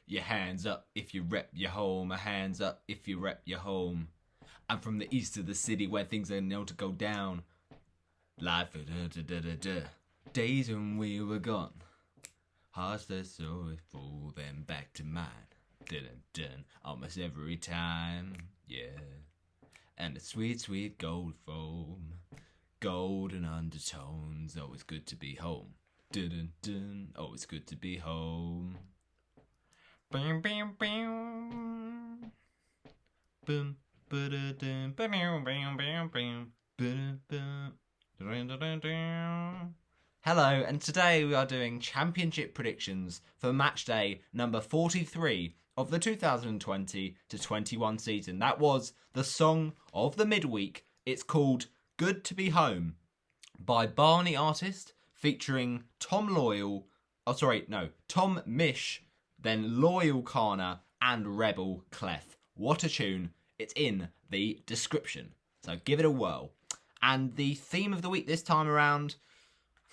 Your hands up if you rep your home. Hands up if you rep your home. I'm from the east of the city where things are known to go down. Life, days when we were gone. Hearts that so full, then back to mine. Dun, almost every time, yeah. And the sweet, sweet gold foam. Golden undertones, always good to be home. Dun, always good to be home. Bam, bam, bam. Boom, ba-da-dum, ba-dum, bam, bam, bam. Ba-da-dum, dun. Hello, and today we are doing championship predictions for match day number 43 of the 2020-21 season. That was the song of the midweek. It's called Good to Be Home by Barney Artist featuring Tom Mish, then Loyal Kana and Rebel Clef. What a tune. It's in the description. So give it a whirl. And the theme of the week this time around,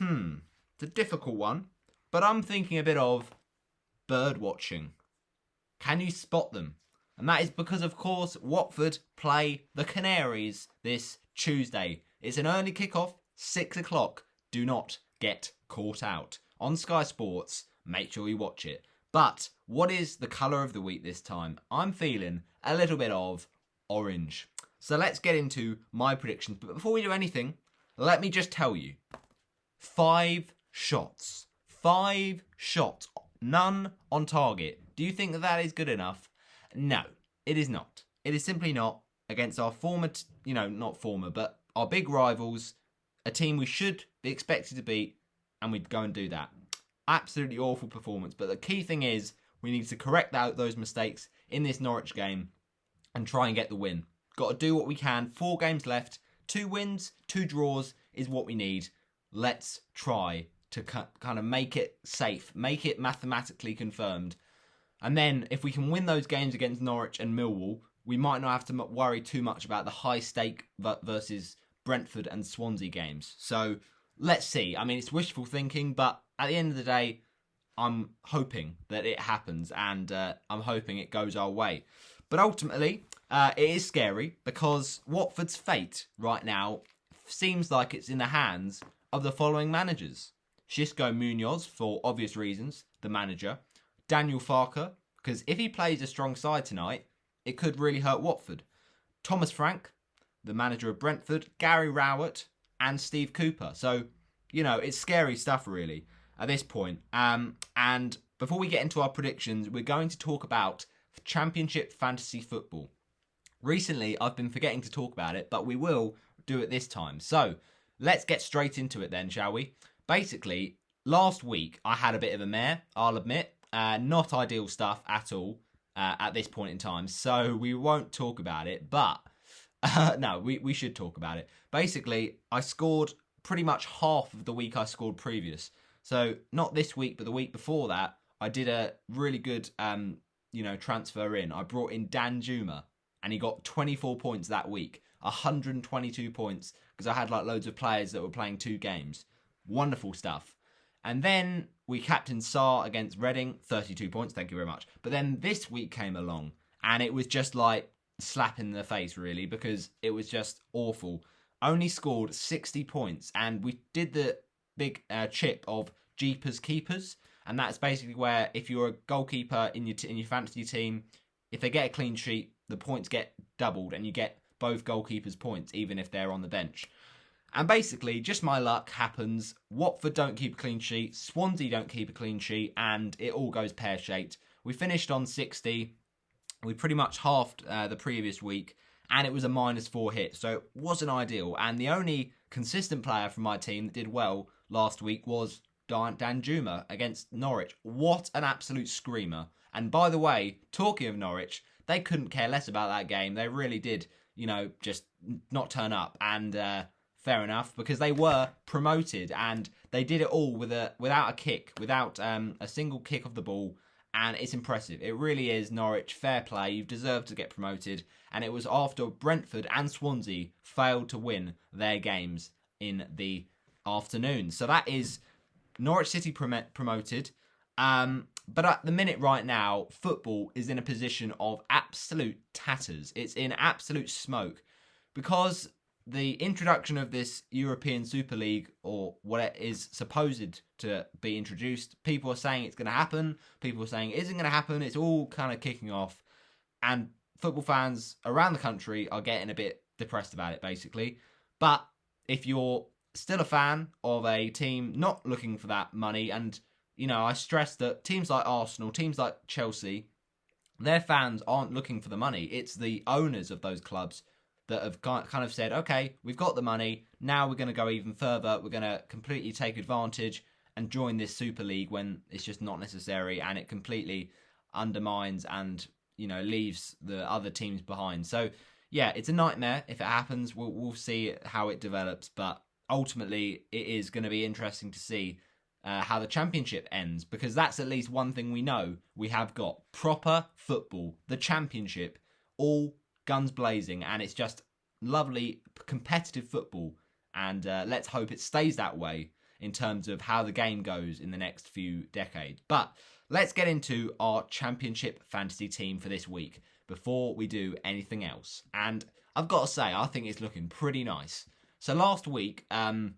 it's a difficult one, but I'm thinking a bit of bird watching. Can you spot them? And that is because, of course, Watford play the Canaries this Tuesday. It's an early kickoff, 6 o'clock. Do not get caught out. On Sky Sports, make sure you watch it. But what is the colour of the week this time? I'm feeling a little bit of orange. So let's get into my predictions. But before we do anything, let me just tell you. 5 shots. 5 shots. None on target. Do you think that is good enough? No, it is not. It is simply not against our but our big rivals, a team we should be expected to beat, and we'd go and do that. Absolutely awful performance. But the key thing is we need to correct those mistakes in this Norwich game and try and get the win. Got to do what we can. 4 games left. 2 wins, 2 draws is what we need. Let's try to kind of make it safe, make it mathematically confirmed. And then if we can win those games against Norwich and Millwall, we might not have to worry too much about the high stake versus Brentford and Swansea games. So let's see. I mean, it's wishful thinking, but at the end of the day, I'm hoping that it happens and I'm hoping it goes our way. But ultimately, it is scary because Watford's fate right now seems like it's in the hands of the following managers. Xisco Munoz, for obvious reasons, the manager. Daniel Farke, because if he plays a strong side tonight, it could really hurt Watford. Thomas Frank, the manager of Brentford. Gary Rowett and Steve Cooper. So, it's scary stuff really at this point. And before we get into our predictions, we're going to talk about Championship Fantasy Football. Recently, I've been forgetting to talk about it, but we will do it this time. So, let's get straight into it then, shall we? Basically, last week I had a bit of a mare, I'll admit. Not ideal stuff at all at this point in time, so we won't talk about it, but no, we should talk about it. Basically, I scored pretty much half of the week I scored previous. So, not this week, but the week before that, I did a really good transfer in. I brought in Dan Juma, and he got 24 points that week. 122 points, because I had loads of players that were playing 2 games. Wonderful stuff. And then we captained Sarr against Reading, 32 points, thank you very much. But then this week came along, and it was just like slap in the face, really, because it was just awful. Only scored 60 points, and we did the big chip of Jeepers Keepers, and that's basically where if you're a goalkeeper in your fantasy team, if they get a clean sheet, the points get doubled, and you get both goalkeepers' points, even if they're on the bench. And basically, just my luck happens. Watford don't keep a clean sheet. Swansea don't keep a clean sheet. And it all goes pear-shaped. We finished on 60. We pretty much halved the previous week. And it was a -4 hit. So it wasn't ideal. And the only consistent player from my team that did well last week was Dan Juma against Norwich. What an absolute screamer. And by the way, talking of Norwich, they couldn't care less about that game. They really did, just not turn up. And fair enough, because they were promoted and they did it all without a kick, without a single kick of the ball. And it's impressive. It really is, Norwich. Fair play. You've deserved to get promoted. And it was after Brentford and Swansea failed to win their games in the afternoon. So that is Norwich City promoted. And But at the minute right now, football is in a position of absolute tatters. It's in absolute smoke because the introduction of this European Super League, or what it is supposed to be introduced, people are saying it's going to happen. People are saying it isn't going to happen. It's all kind of kicking off. And football fans around the country are getting a bit depressed about it, basically. But if you're still a fan of a team not looking for that money, and I stress that teams like Arsenal, teams like Chelsea, their fans aren't looking for the money. It's the owners of those clubs that have kind of said, okay, we've got the money, now we're going to go even further, we're going to completely take advantage and join this Super League when it's just not necessary, and it completely undermines and leaves the other teams behind. So yeah, it's a nightmare if it happens. We'll see how it develops, but ultimately it is going to be interesting to see how the Championship ends, because that's at least one thing we know. We have got proper football, the Championship, all guns blazing, and it's just lovely competitive football, and let's hope it stays that way in terms of how the game goes in the next few decades. But let's get into our Championship fantasy team for this week before we do anything else. And I've got to say, I think it's looking pretty nice. So last week, I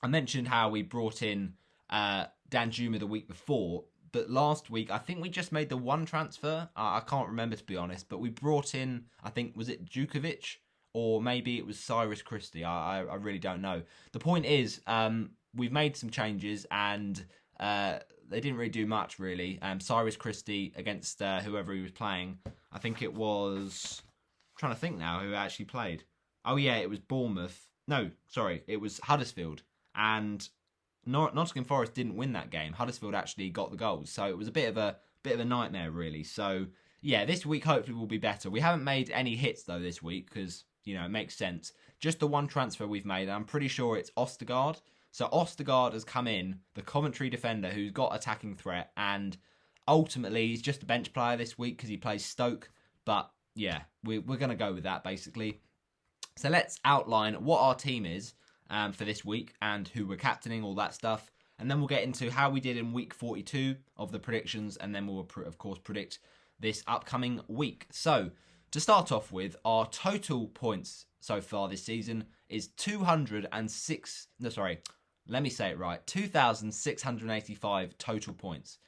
mentioned how we brought in Danjuma the week before, but last week I think we just made the one transfer. I can't remember, to be honest, but we brought in, I think, was it Djukovic, or maybe it was Cyrus Christie. I really don't know. The point is, we've made some changes, and they didn't really do much, really. Cyrus Christie against whoever he was playing. I think it was, I'm trying to think now who actually played. Oh yeah, it was Bournemouth. No, sorry, it was Huddersfield. And Nottingham Forest didn't win that game. Huddersfield actually got the goals, so it was a bit of a nightmare, really. So yeah, this week hopefully will be better. We haven't made any hits though this week because it makes sense. Just the one transfer we've made. I'm pretty sure it's Ostergaard. So Ostergaard has come in, the Coventry defender who's got attacking threat, and ultimately he's just a bench player this week because he plays Stoke. But yeah, we're going to go with that basically. So let's outline what our team is for this week and who we're captaining, all that stuff. And then we'll get into how we did in week 42 of the predictions, and then we'll, of course, predict this upcoming week. So to start off with, our total points so far this season is 2,685 total points.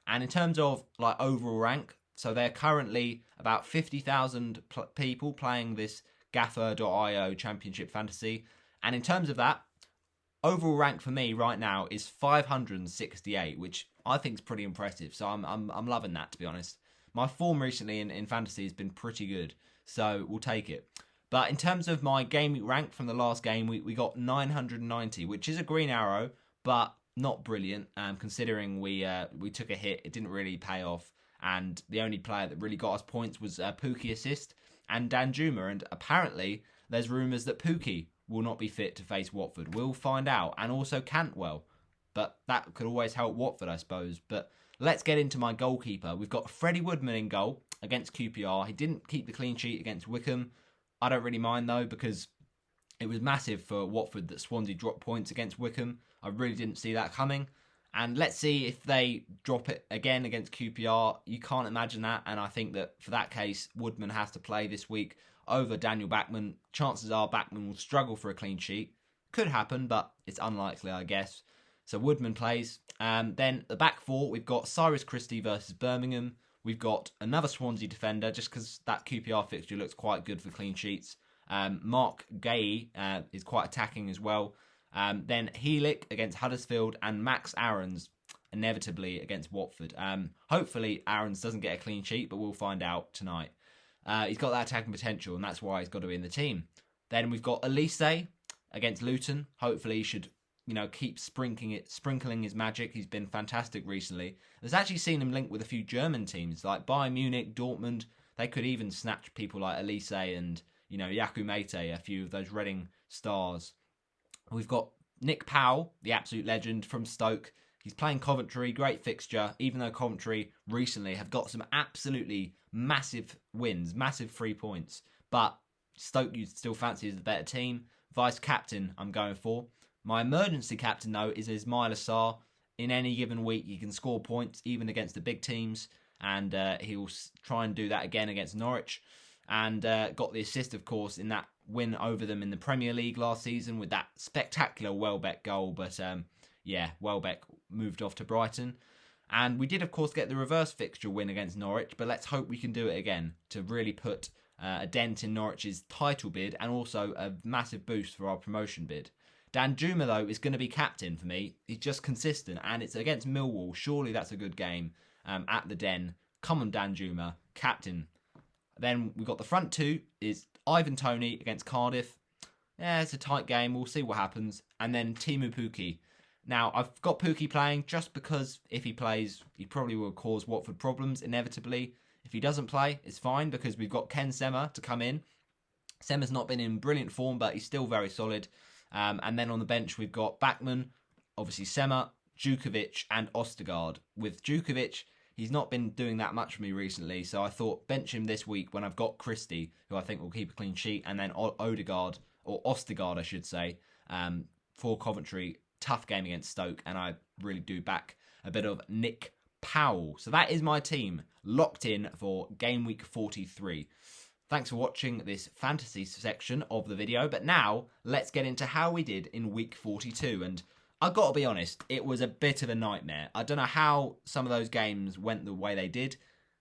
And in terms of overall rank, so they're currently about 50,000 people playing this Gaffer.io Championship Fantasy. And in terms of that, overall rank for me right now is 568, which I think is pretty impressive. So I'm loving that, to be honest. My form recently in fantasy has been pretty good, so we'll take it. But in terms of my game week rank from the last game, we got 990, which is a green arrow, but not brilliant, considering we took a hit. It didn't really pay off, and the only player that really got us points was Pookie assist and Danjuma, and apparently there's rumours that Pookie will not be fit to face Watford. We'll find out, and also Cantwell, but that could always help Watford, I suppose. But let's get into my goalkeeper. We've got Freddie Woodman in goal against QPR. He didn't keep the clean sheet against Wickham. I don't really mind though, because it was massive for Watford that Swansea dropped points against Wickham. I really didn't see that coming. And let's see if they drop it again against QPR. You can't imagine that. And I think that for that case, Woodman has to play this week over Daniel Backman. Chances are Backman will struggle for a clean sheet. Could happen, but it's unlikely, I guess. So Woodman plays. Then the back four, we've got Cyrus Christie versus Birmingham. We've got another Swansea defender, just because that QPR fixture looks quite good for clean sheets. Mark Gay is quite attacking as well. Then Heelick against Huddersfield, and Max Aarons inevitably against Watford. Hopefully Aarons doesn't get a clean sheet, but we'll find out tonight. He's got that attacking potential, and that's why he's got to be in the team. Then we've got Elise against Luton. Hopefully he should keep sprinkling his magic. He's been fantastic recently. There's actually seen him linked with a few German teams like Bayern Munich, Dortmund. They could even snatch people like Elise and Yaku Mate, a few of those Reading stars. We've got Nick Powell, the absolute legend from Stoke. He's playing Coventry, great fixture, even though Coventry recently have got some absolutely massive wins, massive 3 points. But Stoke you still fancy as the better team. Vice captain I'm going for. My emergency captain, though, is Ismail Assar. in any given week he can score points, even against the big teams, and he'll try and do that again against Norwich. And got the assist, of course, in that win over them in the Premier League last season with that spectacular Welbeck goal. But Welbeck moved off to Brighton. And we did, of course, get the reverse fixture win against Norwich, but let's hope we can do it again to really put a dent in Norwich's title bid and also a massive boost for our promotion bid. Danjuma, though, is going to be captain for me. He's just consistent, and it's against Millwall. Surely that's a good game at the Den. Come on, Danjuma, captain. Then we've got the front two is Ivan Toney against Cardiff. Yeah, it's a tight game. We'll see what happens. And then Teemu Pukki. Now, I've got Pukki playing just because if he plays, he probably will cause Watford problems, inevitably. If he doesn't play, it's fine because we've got Ken Sema to come in. Sema's not been in brilliant form, but he's still very solid. And then on the bench, we've got Backman, obviously Sema, Djukovic and Ostergaard. With Djukovic, he's not been doing that much for me recently, so I thought bench him this week when I've got Christie, who I think will keep a clean sheet, and then Odegaard, or Ostergaard I should say, for Coventry. Tough game against Stoke, and I really do back a bit of Nick Powell. So that is my team locked in for game week 43. Thanks for watching this fantasy section of the video, but now let's get into how we did in week 42. And I've got to be honest, it was a bit of a nightmare. I don't know how some of those games went the way they did,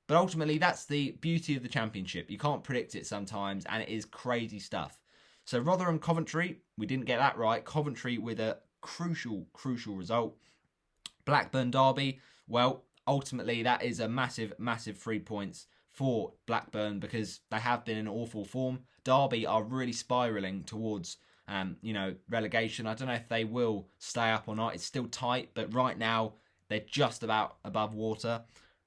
but ultimately that's the beauty of the Championship. You can't predict it sometimes, and it is crazy stuff. So Rotherham Coventry, we didn't get that right. Coventry with a crucial result. Blackburn Derby, well, ultimately that is a massive 3 points for Blackburn because they have been in awful form. Derby are really spiralling towards relegation. I don't know if they will stay up or not. It's still tight, but right now they're just about above water.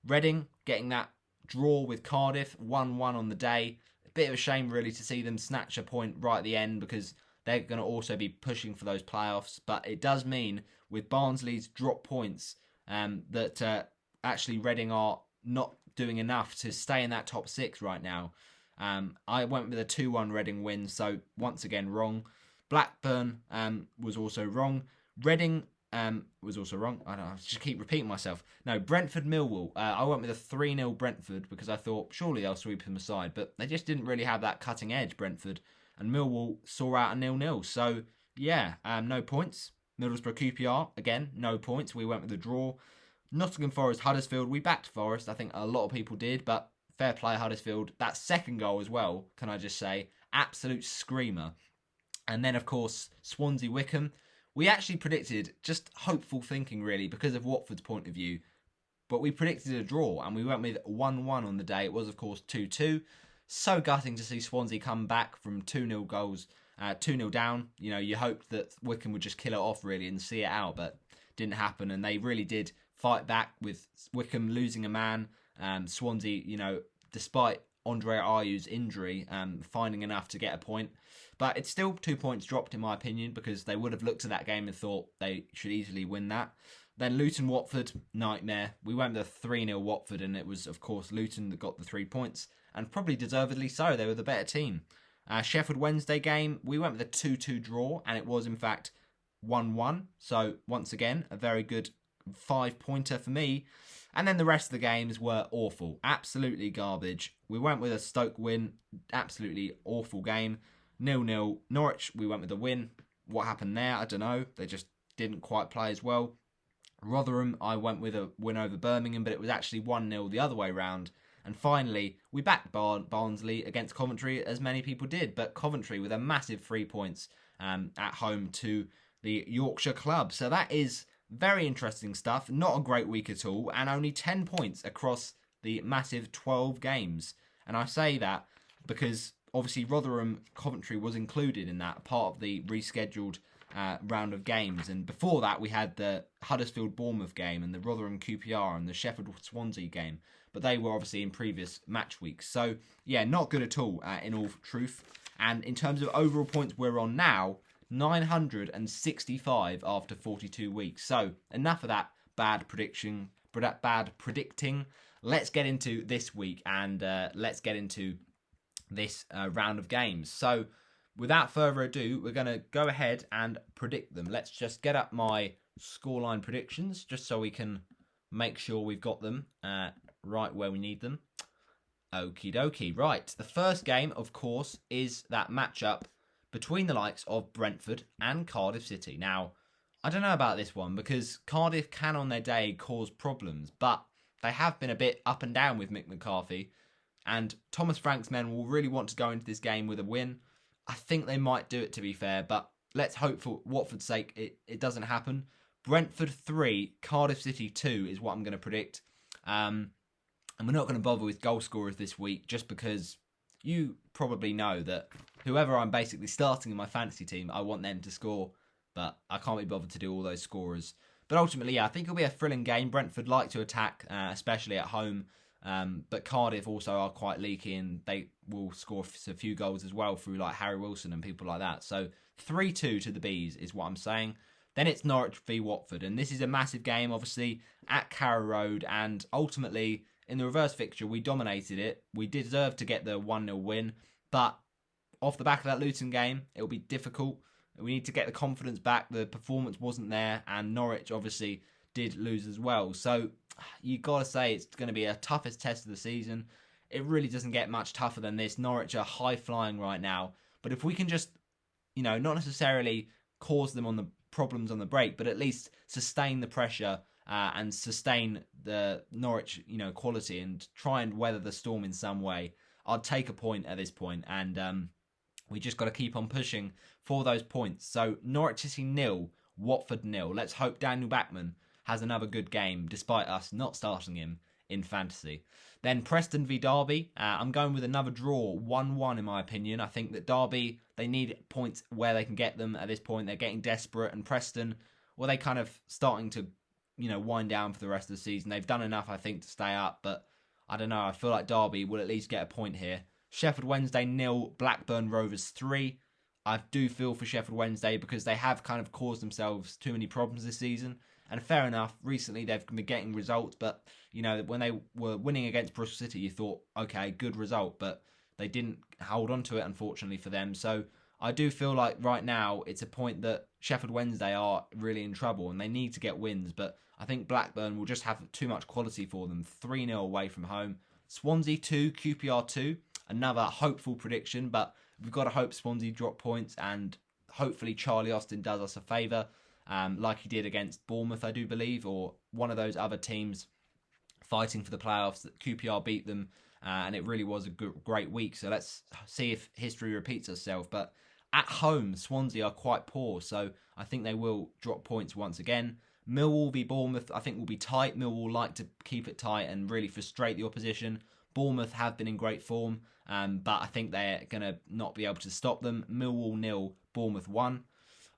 Reading getting that draw with Cardiff, 1-1 on the day. A bit of a shame really to see them snatch a point right at the end because they're going to also be pushing for those playoffs. But it does mean with Barnsley's drop points that actually Reading are not doing enough to stay in that top 6 right now. I went with a 2-1 Reading win, so once again wrong. Blackburn was also wrong. Reading was also wrong. I don't know, I just keep repeating myself. No, Brentford Millwall. I went with a 3-0 Brentford because I thought surely they'll sweep them aside, but they just didn't really have that cutting edge, Brentford. And Millwall saw out a 0-0. So, yeah, no points. Middlesbrough QPR, again, no points. We went with a draw. Nottingham Forest Huddersfield, we backed Forest. I think a lot of people did, but fair play Huddersfield. That second goal as well, can I just say, absolute screamer. And then, of course, Swansea Wickham. We actually predicted, just hopeful thinking really, because of Watford's point of view, but we predicted a draw, and we went with 1-1 on the day. It was, of course, 2-2. So gutting to see Swansea come back from 2-0 goals, 2-0 down. You know, you hoped that Wickham would just kill it off really and see it out, but didn't happen. And they really did fight back with Wickham losing a man. Swansea, despite Andre Ayew's injury, finding enough to get a point. But it's still 2 points dropped in my opinion because they would have looked at that game and thought they should easily win that. Then Luton-Watford, nightmare. We went with a 3-0 Watford, and it was, of course, Luton that got the 3 points. And probably deservedly so. They were the better team. Sheffield Wednesday game, we went with a 2-2 draw, and it was, in fact, 1-1. So, once again, a very good 5-pointer for me. And then the rest of the games were awful. Absolutely garbage. We went with a Stoke win. Absolutely awful game. 0-0. Norwich, we went with a win. What happened there? I don't know. They just didn't quite play as well. Rotherham, I went with a win over Birmingham, but it was actually 1-0 the other way round. And finally, we backed Barnsley against Coventry, as many people did. But Coventry with a massive 3 points at home to the Yorkshire club. So that is very interesting stuff. Not a great week at all. And only 10 points across the massive 12 games. And I say that because obviously Rotherham Coventry was included in that, part of the rescheduled round of games. And before that, we had the Huddersfield Bournemouth game and the Rotherham QPR and the Sheffield Swansea game. But they were obviously in previous match weeks. So, yeah, not good at all, in all truth. And in terms of overall points we're on now, 965 after 42 weeks. So, enough of that bad predicting. Let's get into this week and let's get into this round of games. So, without further ado, we're going to go ahead and predict them. Let's just get up my scoreline predictions, just so we can make sure we've got them right where we need them. Okie dokie. Right, the first game, of course, is that matchup between the likes of Brentford and Cardiff City. Now, I don't know about this one because Cardiff can on their day cause problems, but they have been a bit up and down with Mick McCarthy, and Thomas Frank's men will really want to go into this game with a win. I think they might do it, to be fair, but let's hope for Watford's sake it doesn't happen. Brentford 3, Cardiff City 2 is what I'm going to predict. And we're not going to bother with goal scorers this week just because you probably know that whoever I'm basically starting in my fantasy team, I want them to score, but I can't be bothered to do all those scorers. But ultimately, yeah, I think it'll be a thrilling game. Brentford like to attack, especially at home. But Cardiff also are quite leaky and they will score a few goals as well through like Harry Wilson and people like that. So 3-2 to the Bees is what I'm saying. Then it's Norwich v Watford, and this is a massive game, obviously, at Carrow Road, and ultimately, in the reverse fixture, we dominated it. We deserve to get the 1-0 win, but off the back of that Luton game, it'll be difficult. We need to get the confidence back. The performance wasn't there, and Norwich obviously did lose as well. So you got to say it's going to be a toughest test of the season. It really doesn't get much tougher than this. Norwich are high-flying right now, but if we can just, not necessarily cause them on the problems on the break, but at least sustain the pressure and sustain the Norwich, quality and try and weather the storm in some way, I'd take a point at this point, and we just got to keep on pushing for those points. So Norwich City 0, Watford 0. Let's hope Daniel Backman has another good game, despite us not starting him in fantasy. Then Preston v Derby. I'm going with another draw, 1-1 in my opinion. I think that Derby, they need points where they can get them at this point. They're getting desperate, and Preston, well, they kind of starting to, wind down for the rest of the season. They've done enough, I think, to stay up, but I don't know. I feel like Derby will at least get a point here. Sheffield Wednesday 0, Blackburn Rovers 3. I do feel for Sheffield Wednesday because they have kind of caused themselves too many problems this season. And fair enough, recently they've been getting results, but, when they were winning against Bristol City, you thought, okay, good result, but they didn't hold on to it, unfortunately, for them. So I do feel like right now it's a point that Sheffield Wednesday are really in trouble and they need to get wins, but I think Blackburn will just have too much quality for them. 3-0 away from home. Swansea 2, QPR 2. Another hopeful prediction, but we've got to hope Swansea drop points and hopefully Charlie Austin does us a favour, like he did against Bournemouth, I do believe, or one of those other teams fighting for the playoffs that QPR beat them, and it really was a great week. So let's see if history repeats itself. But at home, Swansea are quite poor, so I think they will drop points once again. Millwall v Bournemouth, I think will be tight. Millwall like to keep it tight and really frustrate the opposition. Bournemouth have been in great form, but I think they're going to not be able to stop them. Millwall 0, Bournemouth 1.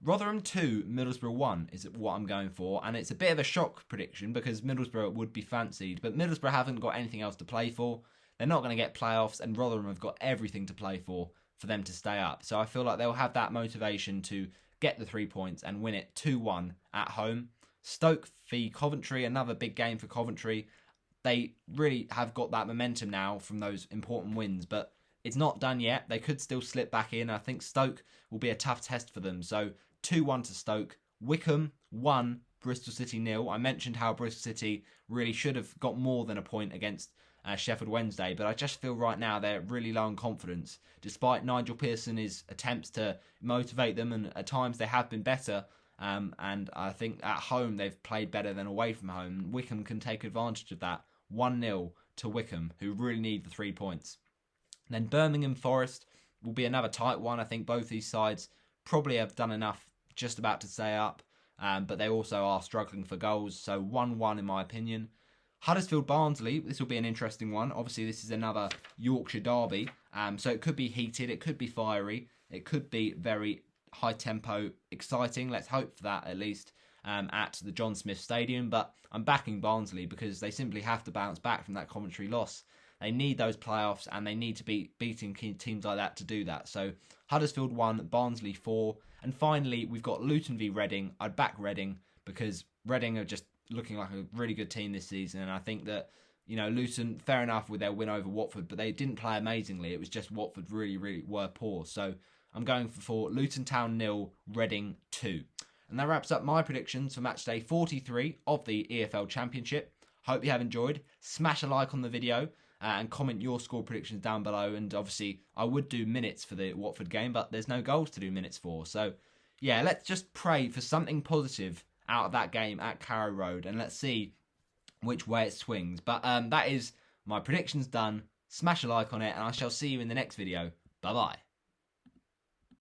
Rotherham 2, Middlesbrough 1 is what I'm going for, and it's a bit of a shock prediction because Middlesbrough would be fancied, but Middlesbrough haven't got anything else to play for. They're not going to get playoffs, and Rotherham have got everything to play for them to stay up. So I feel like they'll have that motivation to get the 3 points and win it 2-1 at home. Stoke v Coventry, another big game for Coventry. They really have got that momentum now from those important wins, but it's not done yet. They could still slip back in. I think Stoke will be a tough test for them. So 2-1 to Stoke. Wickham 1, Bristol City 0. I mentioned how Bristol City really should have got more than a point against Sheffield Wednesday, but I just feel right now they're really low on confidence. Despite Nigel Pearson's attempts to motivate them, and at times they have been better, and I think at home they've played better than away from home. Wickham can take advantage of that. 1-0 to Wickham, who really need the 3 points. And then Birmingham Forest will be another tight one. I think both these sides probably have done enough just about to stay up, but they also are struggling for goals. So 1-1 in my opinion. Huddersfield Barnsley, this will be an interesting one. Obviously, this is another Yorkshire derby, so it could be heated, it could be fiery, it could be very high tempo, exciting. Let's hope for that at least at the John Smith Stadium. But I'm backing Barnsley because they simply have to bounce back from that Coventry loss. They need those playoffs and they need to be beating teams like that to do that. So Huddersfield 1, Barnsley 4. And finally, we've got Luton v Reading. I'd back Reading because Reading are just looking like a really good team this season. And I think that, Luton, fair enough with their win over Watford, but they didn't play amazingly. It was just Watford really, really were poor. So I'm going for Luton Town 0, Reading 2. And that wraps up my predictions for match day 43 of the EFL Championship. Hope you have enjoyed. Smash a like on the video and comment your score predictions down below. And obviously, I would do minutes for the Watford game, but there's no goals to do minutes for. So, yeah, let's just pray for something positive out of that game at Carrow Road, and let's see which way it swings. But that is my predictions done. Smash a like on it, and I shall see you in the next video. Bye-bye.